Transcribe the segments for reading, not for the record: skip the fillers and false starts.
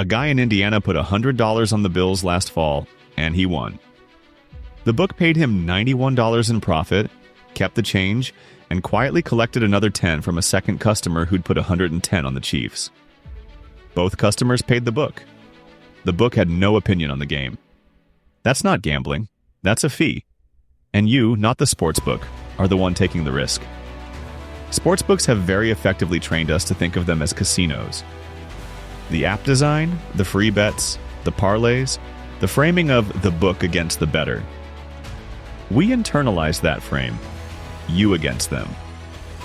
A guy in Indiana put $100 on the Bills last fall, and he won. The book paid him $91 in profit, kept the change, and quietly collected another $10 from a second customer who'd put $110 on the Chiefs. Both customers paid the book. The book had no opinion on the game. That's not gambling. That's a fee. And you, not the sportsbook, are the one taking the risk. Sportsbooks have very effectively trained us to think of them as casinos. The app design, the free bets, the parlays, the framing of the book against the bettor. We internalize that frame. You against them.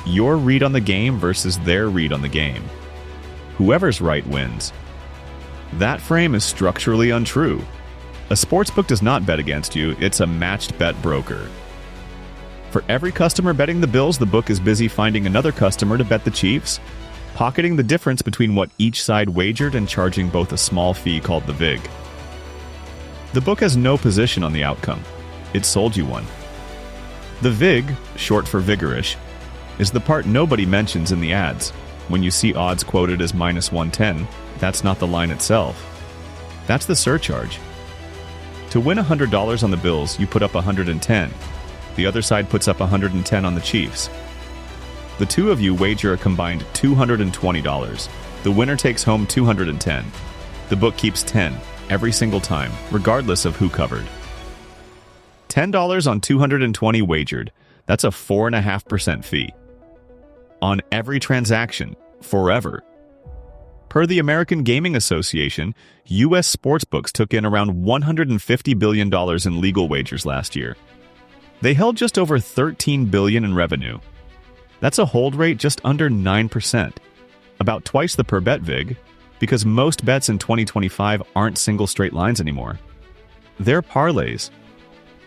Your read on the game versus their read on the game. Whoever's right wins. That frame is structurally untrue. A sportsbook does not bet against you, it's a matched bet broker. For every customer betting the Bills, the book is busy finding another customer to bet the Chiefs, pocketing the difference between what each side wagered and charging both a small fee called the vig. The book has no position on the outcome. It sold you one. The vig, short for vigorish, is the part nobody mentions in the ads. When you see odds quoted as -110, that's not the line itself. That's the surcharge. To win $100 on the Bills, you put up $110. The other side puts up $110 on the Chiefs. The two of you wager a combined $220. The winner takes home $210. The book keeps $10 every single time, regardless of who covered. $10 on $220 wagered. That's a 4.5% fee. On every transaction, forever. Per the American Gaming Association, U.S. sportsbooks took in around $150 billion in legal wagers last year. They held just over $13 billion in revenue. That's a hold rate just under 9%, about twice the per-bet vig, because most bets in 2025 aren't single straight lines anymore. They're parlays.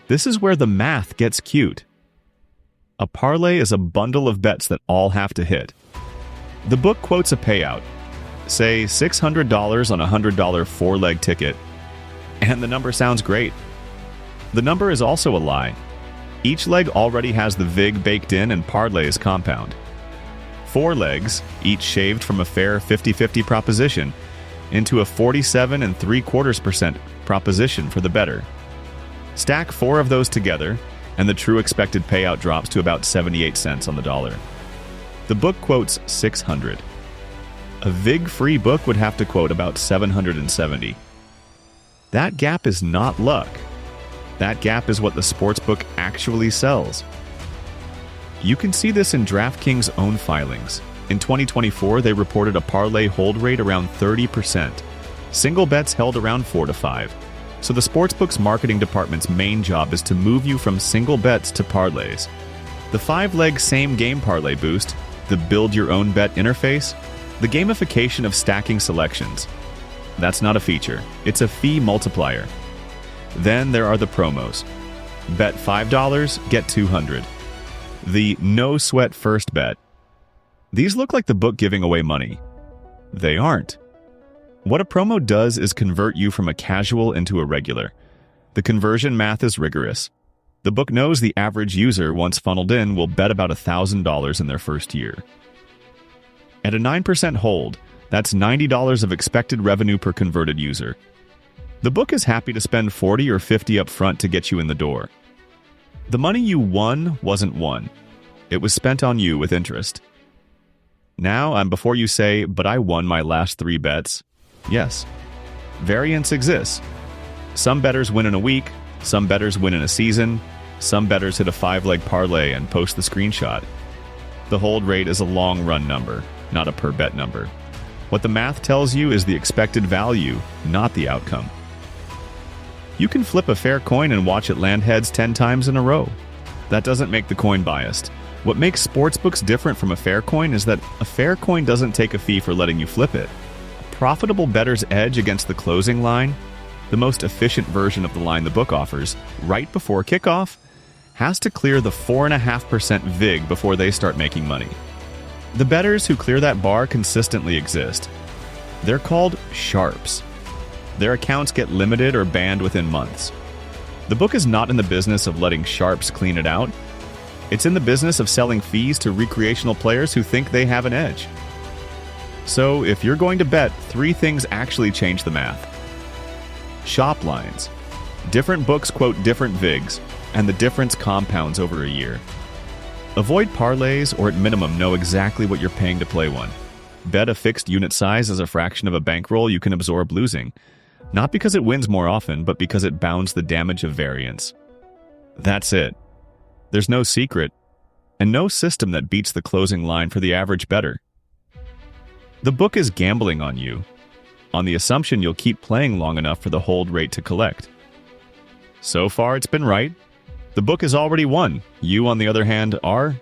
This is where the math gets cute. A parlay is a bundle of bets that all have to hit. The book quotes a payout, say $600 on a $100 four-leg ticket, and the number sounds great. The number is also a lie. Each leg already has the vig baked in and parlays compound. 4 legs, each shaved from a fair 50-50 proposition, into a 47.75% proposition for the bettor. Stack 4 of those together, and the true expected payout drops to about 78 cents on the dollar. The book quotes 600. A vig-free book would have to quote about 770. That gap is not luck. That gap is what the sportsbook actually sells. You can see this in DraftKings' own filings. In 2024, they reported a parlay hold rate around 30%. Single bets held around 4 to 5. So the sportsbook's marketing department's main job is to move you from single bets to parlays. The 5-leg same-game parlay boost, the build-your-own-bet interface, the gamification of stacking selections. That's not a feature. It's a fee multiplier. Then there are the promos. Bet $5, get $200. The no-sweat first bet. These look like the book giving away money. They aren't. What a promo does is convert you from a casual into a regular. The conversion math is rigorous. The book knows the average user, once funneled in, will bet about $1,000 in their first year. At a 9% hold, that's $90 of expected revenue per converted user. The book is happy to spend $40 or $50 up front to get you in the door. The money you won wasn't won. It was spent on you with interest. Now, before you say, but I won my last 3 bets, yes, variance exists. Some bettors win in a week, some bettors win in a season, some bettors hit a 5-leg parlay and post the screenshot. The hold rate is a long-run number, not a per-bet number. What the math tells you is the expected value, not the outcome. You can flip a fair coin and watch it land heads 10 times in a row. That doesn't make the coin biased. What makes sportsbooks different from a fair coin is that a fair coin doesn't take a fee for letting you flip it. A profitable bettor's edge against the closing line, the most efficient version of the line the book offers, right before kickoff, has to clear the 4.5% vig before they start making money. The bettors who clear that bar consistently exist. They're called sharps. Their accounts get limited or banned within months. The book is not in the business of letting sharps clean it out. It's in the business of selling fees to recreational players who think they have an edge. So if you're going to bet, 3 things actually change the math. Shop lines. Different books quote different VIGs, and the difference compounds over a year. Avoid parlays, or at minimum know exactly what you're paying to play one. Bet a fixed unit size as a fraction of a bankroll you can absorb losing. Not because it wins more often, but because it bounds the damage of variance. That's it. There's no secret, and no system that beats the closing line for the average bettor. The book is gambling on you, on the assumption you'll keep playing long enough for the hold rate to collect. So far, it's been right. The book has already won. You, on the other hand, are